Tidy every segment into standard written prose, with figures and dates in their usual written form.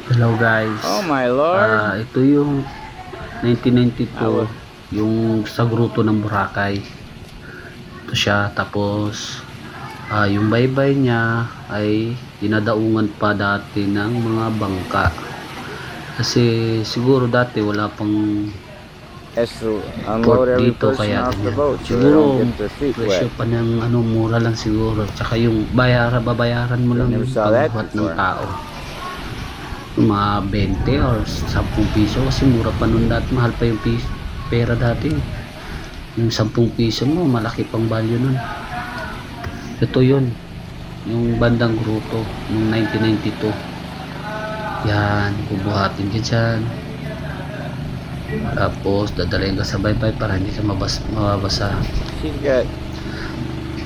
Hello guys. Oh my lord. Ito yung 1992, yung sa Gruto ng Boracay. Ito siya. Tapos yung baybay niya ay dinadaungan pa dati ng mga bangka. Kasi siguro dati wala pang Has to port unload every dito, person kaya off the ganyan. boat so they don't Siguro get their feet presyo wet. pa ng mura lang siguro. Tsaka yung babayaran mo I lang never yung saw that pagbuhat ng before. tao. Mga 20 or 10 piso kasi mura pa nun dati, mahal pa yung pera dati. Yung 10 piso mo malaki pang value nun. Ito yun, yung bandang Gruto yung 1992. Yan, bubuhatin ka dyan, tapos dadalhin ka sa baybay para hindi ka mababasa. She's got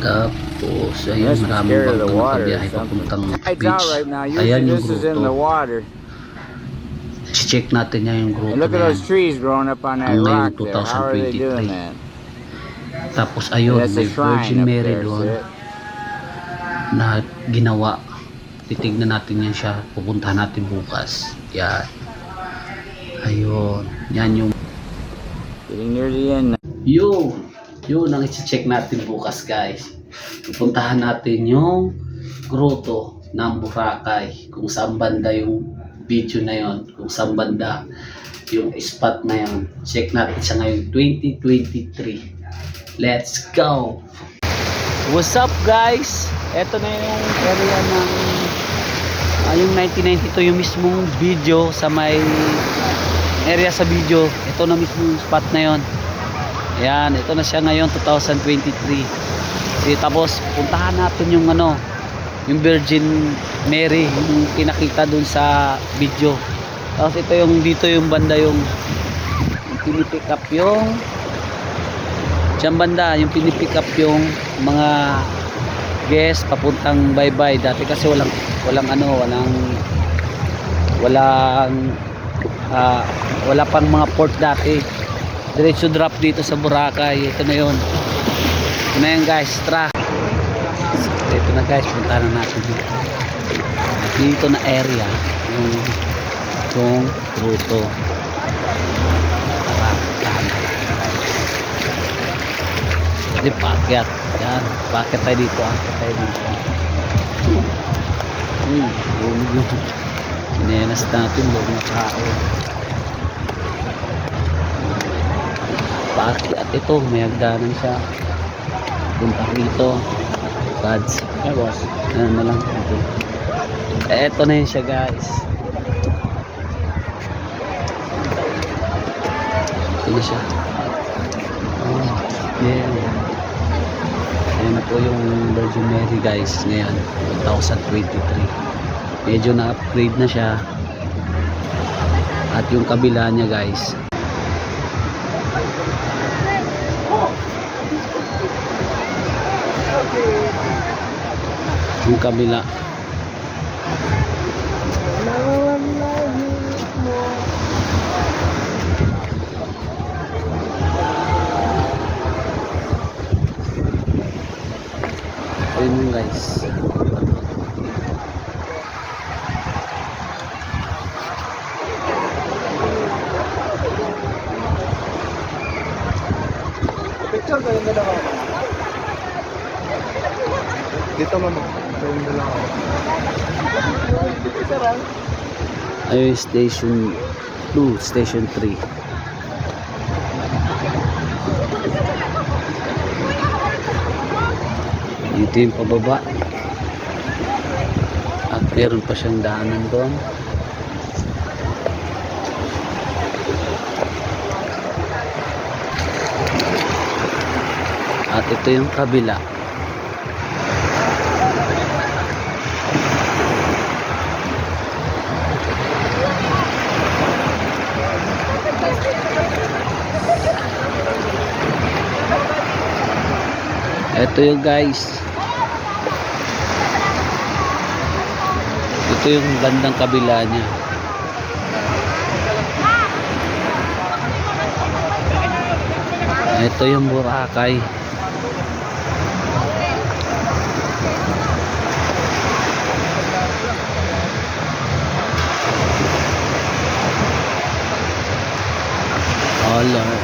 Tapos ayun, must be maraming scared of the bangkang water or nakabiyahe something. papuntang It's beach. out right now. Ayan Usually yung this is in the Gruto. water. Check natin yan yung Gruto And look at na yan. those trees growing up on that Ang rock ngayong there. How are they doing 2023. that? Tapos And ayun, that's a may shrine Virgin up Mary there. doon See it? na ginawa. Titignan natin yan siya, pupuntahan natin bukas. Yan, ayun, yan yung Getting near the end now. yun ang i-check natin bukas guys. Pupuntahan natin yung Grotto ng Boracay, kung saan banda yung video na yon, kung saan banda yung spot na yon. Check natin siya ngayon 2023. Let's go. What's up guys? Ito na yung area ng yung 1992, yung mismong video sa may area sa video. Ito na mismong spot na yon. Ayan, ito na siya ngayon 2023. Tapos puntahan natin yung yung Virgin Mary, yung pinakita dun sa video. Tapos ito yung dito yung banda yung pinipick up yung dyan banda, yung pinipick up yung mga guests papuntang baybay. Dati kasi walang wala pang mga port dati. Diretso drop dito sa Boracay. Ito na yun. Ito na yun guys. Tara. Ito na guys. Punta na natin dito na area. Yung Grotto. Tara. Puntahan na. Jadi paakyat. Yan. Paakyat tayo dito. Paakyat tayo dito. Sinelas natin. Huwag na tao. Paakyat ito. May hagdanan siya. Punta dito. Pads. Yeah, boss. Ano na lang. Eto na yun siya guys. Ito na siya. Yeah. Ayan na po yung Virgin Mary guys. Ngayon 2023. Medyo na-upgrade na siya. At yung kabila niya guys, yung kabila ayun yung guys. Picture ko yung dalawa. Dito mama. Yung dalawa. Ayun yung station 2, station 3. Dito yung pababa. At meron pa siyang daanan doon. At ito yung kabila. Ito yung guys. Ito yung bandang kabila niya. Ito yung Boracay. Lord.